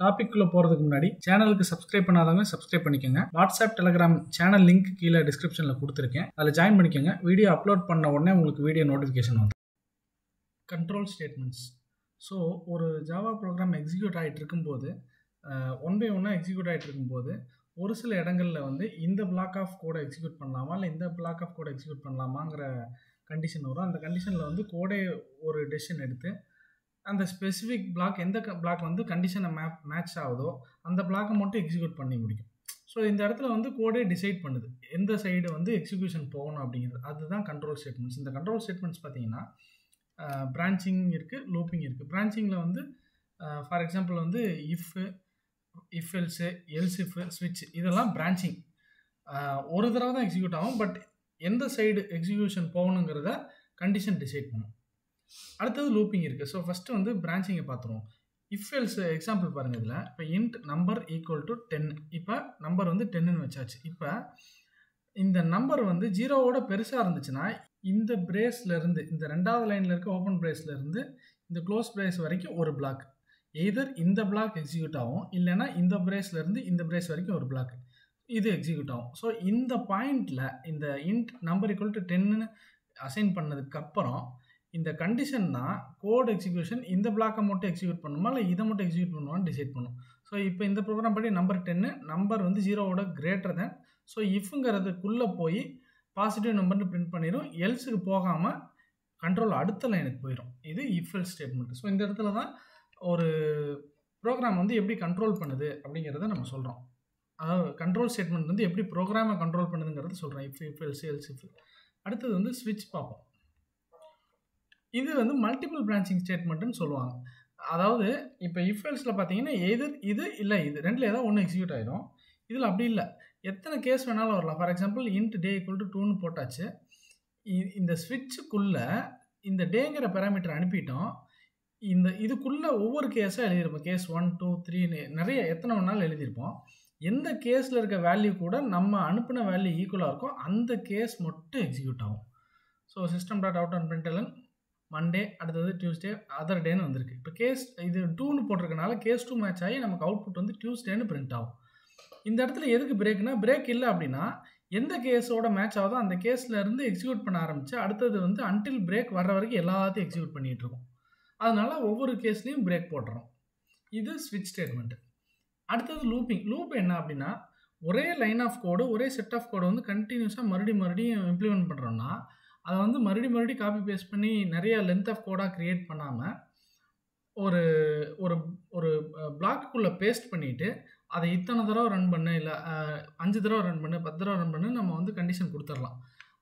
டாபிக்குள்ளே போகிறதுக்கு முன்னாடி சேனலுக்கு சப்ஸ்கிரைப் பண்ணாதவங்க சப்ஸ்கிரைப் பண்ணிக்கோங்க. வாட்ஸ்அப் டெலிகிராம் சேனல் லிங்க் கீழே டிஸ்கிரிப்ஷனில் கொடுத்துருக்கேன், அதில் ஜாயின் பண்ணிக்கோங்க. வீடியோ அப்லோட் பண்ண உடனே உங்களுக்கு வீடியோ நோட்டிஃபிகேஷன் வந்து கண்ட்ரோல் ஸ்டேட்மெண்ட்ஸ். ஸோ ஒரு ஜாவா ப்ரோக்ராம் எக்ஸிக்யூட் ஆகிட்டு இருக்கும்போது, ஒன் பை ஒன்னாக எக்ஸிக்யூட் ஆகிட்டு இருக்கும்போது ஒரு சில இடங்களில் வந்து இந்த பிளாக் ஆஃப் கோடை எக்ஸிக்யூட் பண்ணலாமா இல்லை இந்த பிளாக் ஆஃப் கோடை எக்ஸிக்யூட் பண்ணலாமாங்கிற கண்டிஷன் வரும். அந்த கண்டிஷனில் வந்து கோடே ஒரு டெசிஷன் எடுத்து அந்த ஸ்பெசிஃபிக் பிளாக் எந்த பிளாக் வந்து கண்டிஷனை மேட்ச் ஆகுதோ அந்த பிளாக்கை மட்டும் எக்ஸிக்யூட் பண்ணி முடிக்கும். ஸோ இந்த இடத்துல வந்து கோடே டிசைட் பண்ணுது எந்த சைடு வந்து எக்ஸிக்யூஷன் போகணும் அப்படிங்கிறது. அதுதான் கண்ட்ரோல் ஸ்டேட்மெண்ட்ஸ். இந்த கண்ட்ரோல் ஸ்டேட்மெண்ட்ஸ் பார்த்தீங்கன்னா பிரான்ச்சிங் இருக்குது, லூப்பிங் இருக்குது. பிரான்ச்சிங்கில் வந்து ஃபார் எக்ஸாம்பிள் வந்து இஃப் எல்ஸு, எல்ஸ் இஃப், ஸ்விட்ச் இதெல்லாம் பிரான்ச்சிங் ஒரு தடவை தான் எக்ஸிக்யூட் ஆகும். பட் எந்த சைடு எக்ஸிக்யூஷன் போகணுங்கிறத கண்டிஷன் டிசைட் பண்ணும். அடுத்தது லூப்பிங் இருக்குது. ஸோ ஃபஸ்ட்டு வந்து பிரான்ச்சிங்கை பார்த்துருவோம். இஃப் எல்ஸ் எக்ஸாம்பிள் பாருங்கள். இதில் இப்போ இன்ட் நம்பர் ஈக்குவல் டு 10. இப்போ நம்பர் வந்து 10ன்னு வச்சாச்சு. இப்போ இந்த நம்பர் வந்து 0வோட பெருசாக இருந்துச்சுன்னா இந்த பிரேஸ்லேருந்து, இந்த ரெண்டாவது லைனில் இருக்க ஓப்பன் பிரேஸ்லேருந்து இந்த க்ளோஸ் பிரேஸ் வரைக்கும் ஒரு பிளாக், எய்தர் இந்த பிளாக் எக்ஸிக்யூட் ஆகும், இல்லைனா இந்த பிரேஸ்லேருந்து இந்த பிரேஸ் வரைக்கும் ஒரு பிளாக் இது எக்ஸிக்யூட் ஆகும். ஸோ இந்த பாயிண்டில் இந்த இன்ட் நம்பர் ஈக்குவல் டு 10ன்னு அசைன் பண்ணதுக்கப்புறம் இந்த கண்டிஷன் தான் கோட் எக்ஸிக்யூஷன் இந்த பிளாக்கை மட்டும் எக்ஸிக்யூட் பண்ணுமா இல்லை இதை மட்டும் எக்ஸிக்யூட் பண்ணுவான்னு டிசைட் பண்ணும். ஸோ இப்போ இந்த ப்ரோக்ராம் படி நம்பர் 10 நம்பர் வந்து 0வோட கிரேட்டர் தேன். ஸோ இஃப்ங்கிறதுக்குள்ளே போய் பாசிட்டிவ் நம்பர்னு பிரிண்ட் பண்ணிடும். எல்ஸுக்கு போகாமல் கண்ட்ரோல் அடுத்த லைனுக்கு போயிடும். இது இஃப் எல்ஸ் ஸ்டேட்மெண்ட். ஸோ இந்த இடத்துல தான் ஒரு ப்ரோக்ராம் வந்து எப்படி கண்ட்ரோல் பண்ணுது அப்படிங்கிறத நம்ம சொல்கிறோம். அதாவது கண்ட்ரோல் ஸ்டேட்மெண்ட் வந்து எப்படி ப்ரோக்ராமை கண்ட்ரோல் பண்ணுதுங்கிறத சொல்கிறோம். If else, else if. அடுத்தது வந்து ஸ்விட்ச் பார்ப்போம். இது வந்து மல்டிபிள் பிரான்ச்சிங் ஸ்டேட்மெண்ட்டுன்னு சொல்லுவாங்க. அதாவது இப்போ இஃப் எல்ஸில் பார்த்தீங்கன்னா எதிர் இது இல்லை இது ரெண்டில் ஏதாவது ஒன்று எக்ஸிக்யூட் ஆகிடும். இதில் அப்படி இல்லை, எத்தனை கேஸ் வேணாலும் வரலாம். For example int day equal to 2ன்னு போட்டாச்சு. இந்த ஸ்விட்சுக்குள்ளே இந்த டேங்கிற பேராமீட்டர் அனுப்பிட்டோம். இந்த இதுக்குள்ளே ஒவ்வொரு கேஸாக எழுதியிருப்போம். கேஸ் 1, 2, 3ன்னு நிறைய எத்தனை வேணாலும் எழுதியிருப்போம். எந்த கேஸில் இருக்க வேல்யூ கூட நம்ம அனுப்பின வேல்யூ ஈக்குவலாக இருக்கும் அந்த கேஸ் மட்டும் எக்ஸிக்யூட் ஆகும். So system dot out and பிரிண்டலன் Monday, அடுத்தது டியூஸ்டே, அதர் டேன்னு வந்திருக்கு. இப்போ கேஸ் இது 2ன்னு போட்டிருக்கனால கேஸ் 2 மேட்ச் ஆகி நமக்கு அவுட்புட் வந்து டியூஸ்டேன்னு பிரிண்ட் ஆகும். இந்த இடத்துல எதுக்கு பிரேக்னா, பிரேக் இல்லை அப்படின்னா எந்த கேஸோட மேட்ச் ஆகுதோ அந்த கேஸில் இருந்து எக்ஸிக்யூட் பண்ண ஆரம்பித்து அடுத்தது வந்து அன்டில் பிரேக் வர்ற வரைக்கும் எல்லாத்தையும் எக்ஸிக்யூட் பண்ணிகிட்டு இருக்கும். அதனால ஒவ்வொரு கேஸ்லையும் பிரேக் போடுறோம். இது ஸ்விட்ச் ஸ்டேட்மெண்ட். அடுத்தது லூப்பிங். லூப் என்ன அப்படின்னா, ஒரே லைன் ஆஃப் கோடு, ஒரே செட் ஆஃப் கோடை வந்து கண்டினியூஸாக மறுபடியும் இம்ப்ளிமெண்ட் பண்ணுறோன்னா அதை வந்து மறுபடியும் காப்பி பேஸ்ட் பண்ணி நிறைய லென்த் ஆஃப் கோடாக க்ரியேட் பண்ணாமல் ஒரு ஒரு ஒரு பிளாக்குள்ளே பேஸ்ட் பண்ணிவிட்டு அதை இத்தனை தடவை ரன் பண்ணு, இல்லை 5 தடவை ரன் பண்ணு, 10 தடவை ரன் பண்ணு நம்ம வந்து கண்டிஷன் கொடுத்துடலாம்.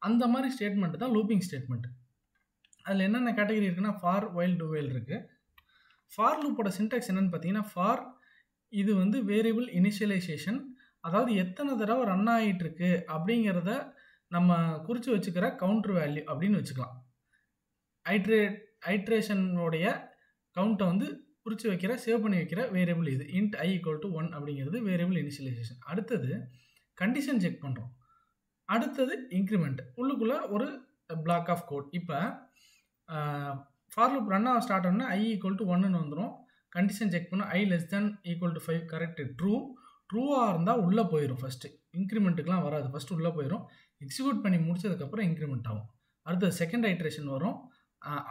அந்த மாதிரி ஸ்டேட்மெண்ட் தான் லூப்பிங் ஸ்டேட்மெண்ட். அதில் என்னென்ன கேட்டகரி இருக்குன்னா, ஃபார், வைல், டு வைல் இருக்குது. ஃபார் லூப்போட சின்டாக்ஸ் என்னென்னு பார்த்தீங்கன்னா, ஃபார் இது வந்து வேரியபிள் இனிஷியலைசேஷன், அதாவது எத்தனை தடவை ரன் ஆகிட்டுருக்கு அப்படிங்கிறத நம்ம குறித்து வச்சுக்கிற கவுண்டர் வேல்யூ அப்படின்னு வச்சுக்கலாம். ஐட்ரேஷனுடைய கவுண்ட்டை வந்து குறித்து வைக்கிற, சேவ் பண்ணி வைக்கிற வேரியபிள் இது. இன்ட் ஐ ஈக்குவல் டு 1 அப்படிங்கிறது வேரியபிள் இனிஷியலைசேஷன். அடுத்தது கண்டிஷன் செக் பண்ணுறோம். அடுத்தது இன்க்ரிமெண்ட், உள்ளுக்குள்ளே ஒரு பிளாக் ஆஃப் கோட். இப்போ ஃபார் லூப் ரன் ஆக ஸ்டார்ட் ஆனால் ஐ ஈக்குவல் டு 1ன்னு வந்துடும். கண்டிஷன் செக் பண்ணோம், I less than equal to 5 correct, ட்ரூவாக இருந்தால் உள்ளே போயிடும். ஃபஸ்ட்டு இன்க்ரிமெண்ட்டுக்கெலாம் வராது, ஃபஸ்ட்டு உள்ளே போயிடும். எக்ஸிக்யூட் பண்ணி முடிச்சதுக்கப்புறம் இன்க்ரிமெண்ட் ஆகும். அடுத்தது செகண்ட் ஐட்ரேஷன் வரும்.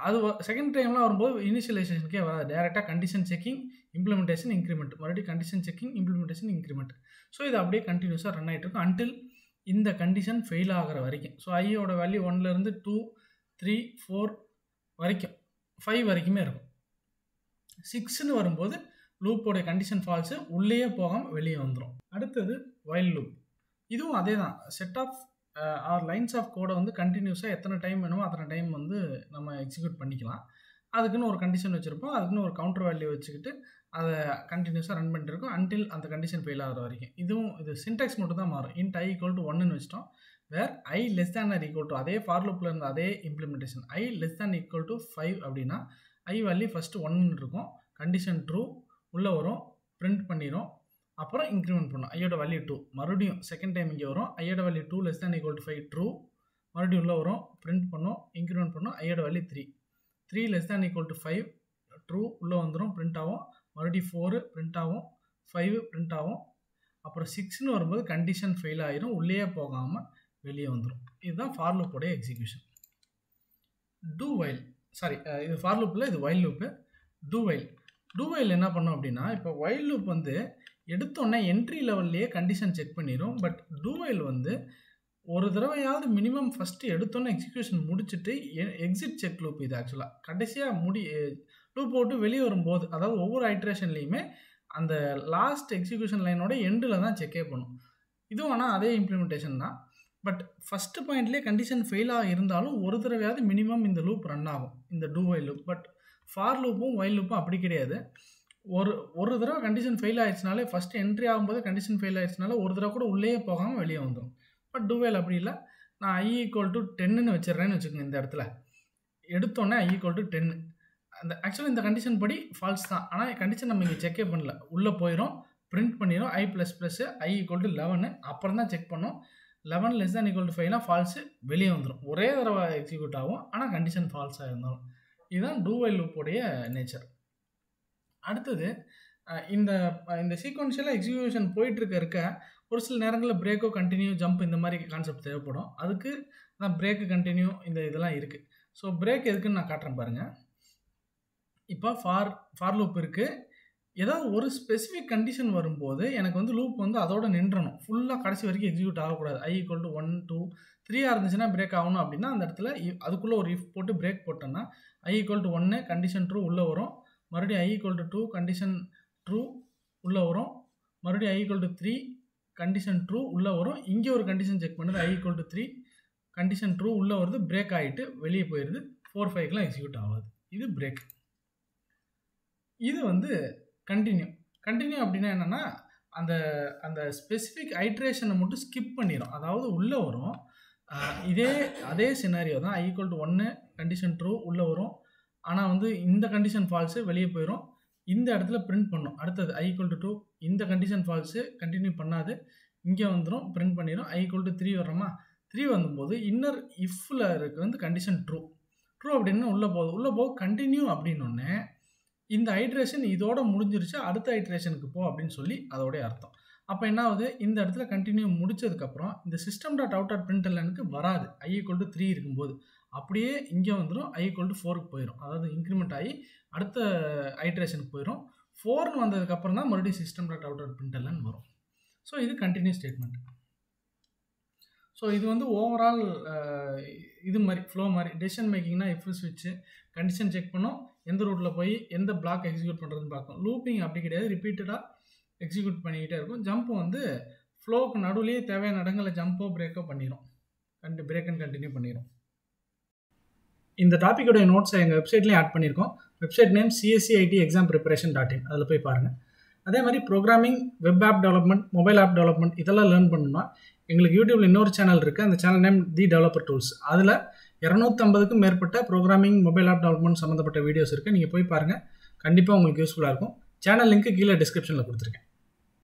அது செகண்ட் டைம்லாம் வரும்போது இனிஷியலைசேஷனுக்கே வராது, டேரெக்டாக கண்டிஷன் செக்கிங், இம்ப்ளிமெண்டேஷன், இன்க்ரிமெண்ட், மறுபடியும் condition checking, implementation, increment. So இது அப்படியே கண்டினியூஸாக ரன் ஆகிட்டு இருக்கும் அன்டில் இந்த கண்டிஷன் ஃபெயில் ஆகிற வரைக்கும். ஸோ ஐயோட வேல்யூ 1லேருந்து 2, 3, 4 வரைக்கும், 5 வரைக்குமே இருக்கும். 6ன்னு வரும்போது லூப்போடைய கண்டிஷன் ஃபால்ஸு, உள்ளேயே போகாமல் வெளியே வந்துடும். அடுத்தது வைல் லூப். இதுவும் அதே தான், set of or lines of கோடை வந்து கண்டினியூஸாக எத்தனை டைம் வேணுமோ அத்தனை டைம் வந்து நம்ம எக்ஸிக்யூட் பண்ணிக்கலாம். அதுக்குன்னு ஒரு கண்டிஷன் வச்சுருப்போம், அதுக்குன்னு ஒரு கவுண்டர் வேல்யூ வச்சுக்கிட்டு அதை கண்டினியூஸாக ரன் பண்ணிட்டுருக்கோம் அன்டில் அந்த கண்டிஷன் ஃபெயில் ஆகிற வரைக்கும். இது சின்டாக்ஸ் மட்டும் தான் மாறும். இன்ட் ஐ ஈக்குவல் டு 1ன்னு வச்சிட்டோம். Where I less than or equal to, அதே ஃபார் லூப்பில் இருந்த அதே implementation, I less than equal to 5 அப்படின்னா ஐ வேல்யூ ஃபஸ்ட்டு 1ன்னு இருக்கும், கண்டிஷன் ட்ரூ, உள்ளே வரும், பிரிண்ட் பண்ணிடும், அப்புறம் இன்க்ரிமெண்ட் பண்ணும். ஐயோட வேல்யூ 2, மறுபடியும் செகண்ட் டைம் இங்கே வரும், ஐயோட value 2 less than equal to 5 true, மறுபடியும் உள்ளே வரும், பிரிண்ட் பண்ணும், இன்க்ரிமெண்ட் பண்ணும், ஐயோட value 3 less than equal to 5 true, உள்ளே வந்துடும், பிரிண்ட் ஆகும், மறுபடியும் 4 பிரிண்ட் ஆகும், 5 பிரிண்ட் ஆகும். அப்புறம் 6ன்னு வரும்போது கண்டிஷன் ஃபெயில் ஆயிரும், உள்ளேயே போகாமல் வெளியே வந்துடும். இதுதான் ஃபார் லூப்போடைய எக்ஸிக்யூஷன். டூ வைல் இது ஃபார் லூப்பில் இது வைல் லூப்பு. டூ வைல் என்ன பண்ணும் அப்படின்னா, இப்போ வைல் லூப் வந்து எடுத்தோன்னே என்ட்ரி லெவல்லையே கண்டிஷன் செக் பண்ணிடும். பட் டூ வைல் வந்து ஒரு தடவையாவது மினிமம் ஃபஸ்ட்டு எடுத்தோன்னே எக்ஸிக்யூஷன் முடிச்சுட்டு எக்ஸிட் செக் லூப். இது ஆக்சுவலாக கடைசியாக லூப் போட்டு வெளியே வரும்போது, அதாவது ஒவ்வொரு ஐட்ரேஷன்லேயுமே அந்த லாஸ்ட் எக்ஸிக்யூஷன் லைனோட எண்டில் தான் செக்கே பண்ணும். இதுவும் ஆனால் அதே இம்ப்ளிமெண்டேஷன் தான். பட் ஃபஸ்ட்டு பாயிண்ட்லேயே கண்டிஷன் ஃபெயிலாக இருந்தாலும் ஒரு தடவையாவது மினிமம் இந்த லூப் ரன் ஆகும், இந்த do while loop. But for லூப்பும் வைல் லூப்பும் அப்படி கிடையாது. ஒரு தடவை கண்டிஷன் ஃபெயில் ஆயிடுச்சுனாலே, ஃபஸ்ட்டு என்ட்ரி ஆகும்போது கண்டிஷன் ஃபெயில் ஆயிடுச்சுனால ஒரு தடவை கூட உள்ளே போகாமல் வெளியே வந்துடும். பட் டூ வைல் அப்படி இல்லை. நான் i = 10ன்னு வச்சிடுறேன்னு வச்சுக்கோங்க. இந்த இடத்துல எடுத்தோன்னே i = 10. அந்த ஆக்சுவலாக இந்த கண்டிஷன் படி ஃபால்ஸ் தான். ஆனால் கண்டிஷன் நம்ம இங்கே செக்கே பண்ணல, உள்ளே போயிடும், பிரிண்ட் பண்ணிடும் i++ i = 11. அப்புறம் தான் செக் பண்ணோம். 11 <= 5னா ஃபால்ஸு, வெளியே வந்துடும். ஒரே தடவை எக்ஸிக்யூட் ஆகும், ஆனால் கண்டிஷன் ஃபால்ஸாக இருந்தாலும். இதுதான் டூ வைல் லூப்போடைய நேச்சர். அடுத்தது இந்த சீக்வன்ஷியலாக எக்ஸிக்யூஷன் போயிட்டுருக்க ஒரு சில நேரங்களில் பிரேக்கோ, கண்டினியூ, ஜம்ப் இந்த மாதிரி கான்செப்ட் தேவைப்படும். அதுக்கு தான் பிரேக்கு, கண்டினியூ இந்த இதெல்லாம் இருக்குது. ஸோ பிரேக் எதுக்குன்னு நான் காட்டுறேன் பாருங்கள். இப்போ ஃபார் லூப் இருக்குது. ஏதாவது ஒரு ஸ்பெசிஃபிக் கண்டிஷன் வரும்போது எனக்கு வந்து லூப் வந்து அதோட நின்றணும், ஃபுல்லாக கடைசி வரைக்கும் எக்ஸிக்யூட் ஆகக்கூடாது. i = 1 2 3 இருந்துச்சுன்னா பிரேக் ஆகணும். அப்படின்னா அந்த இடத்துல அதுக்குள்ளே ஒரு இஃப் போட்டு பிரேக் போட்டோன்னா i = 1 கண்டிஷன் ட்ரூ உள்ளே வரும், மறுபடியும் i = 2 கண்டிஷன் ட்ரூ உள்ளே வரும், மறுபடியும் i = 3 கண்டிஷன் ட்ரூ உள்ளே வரும். இங்கே ஒரு கண்டிஷன் செக் பண்ணுது, i = 3 கண்டிஷன் ட்ரூ உள்ளே வருது, பிரேக் ஆகிட்டு வெளியே போயிடுது. 4 5க்கெலாம் எக்ஸிக்யூட் ஆகாது. இது பிரேக். இது வந்து கண்டினியூ அப்படின்னா என்னென்னா, அந்த ஸ்பெசிஃபிக் ஐட்ரேஷனை மட்டும் ஸ்கிப் பண்ணிடும். அதாவது உள்ளே வரும், அதே சினாரியோ தான். i = 1 கண்டிஷன் ட்ரூ உள்ளே வரும், ஆனால் வந்து இந்த கண்டிஷன் ஃபால்ஸு, வெளியே போயிடும். இந்த இடத்துல பிரிண்ட் பண்ணும். அடுத்தது i = 2 இந்த கண்டிஷன் ஃபால்ஸு, கண்டினியூ பண்ணாது, இங்கே வந்துடும், பிரிண்ட் பண்ணிடும். i = 3 வர்றோமா, 3 வந்தும்போது இன்னர் இஃப்பில் இருக்க வந்து கண்டிஷன் ட்ரூ அப்படின்னு உள்ளே போகுது. கண்டினியூ அப்படின்னொன்னே இந்த ஐட்ரேஷன் இதோட முடிஞ்சிருச்சு, அடுத்த ஐட்ரேஷனுக்கு போ அப்படின்னு சொல்லி அதோடைய அர்த்தம். அப்போ என்ன ஆகுது, இந்த இடத்துல கண்டினியூ முடிச்சதுக்கப்புறம் இந்த system.out.printlnக்கு வராது. i = 3 இருக்கும்போது அப்படியே இங்கே வந்துடும், i = 4க்கு போயிடும். அதாவது இன்க்ரிமெண்ட் ஆகி அடுத்த ஐட்ரேஷனுக்கு போயிடும். 4ன்னு வந்ததுக்கப்புறம் தான் மறுபடியும் system.out.println வரும். ஸோ இது கண்டினியூ ஸ்டேட்மெண்ட். ஸோ இது வந்து ஓவரால் இது மாதிரி ஃப்ளோ மாதிரி. டெசிஷன் மேக்கிங்னா இஃப் ஸ்விட்ச்சு, கண்டிஷன் செக் பண்ணோம், எந்த ரூட்டில் போய் எந்த பிளாக் எக்ஸிக்யூட் பண்ணுறதுன்னு பார்க்கும். லூப்பிங் அப்படி கிடையாது, ரிப்பீட்டடாக எக்ஸிக்யூட் பண்ணிக்கிட்டே இருக்கும். ஜம்ப் வந்து ஃப்ளோவுக்கு நடுவுலேயே தேவையான இடங்களில் ஜம்போ பிரேக்கோ பண்ணிடும், பிரேக் அண்ட் கண்டினியூ பண்ணிடும். இந்த டாப்பிக்கோடைய நோட்ஸை எங்கள் வெப்சைட்லேயும் ஆட் பண்ணியிருக்கோம். வெப்சைட் நேம் cscitexampreparation.in, அதில் போய் பாருங்கள். அதே மாதிரி programming, web app development, mobile app development இதெல்லாம் லேர்ன் பண்ணணும்னா எங்களுக்கு யூடியூப்ல இன்னொரு சேனல் இருக்குது. அந்த channel name the developer tools. அதில் 250க்கும் மேற்பட்ட ப்ரோக்ராமிங், மொபைல் ஆப் டெவலப்மெண்ட் சம்மந்தப்பட்ட வீடியோஸ் இருக்குது. நீங்கள் போய் பாருங்கள், கண்டிப்பாக உங்களுக்கு யூஸ்ஃபுல்லாக இருக்கும். சேனல் லிங்க்கு கீழே டிஸ்கிரிப்ஷனில் கொடுத்துருக்கேன்.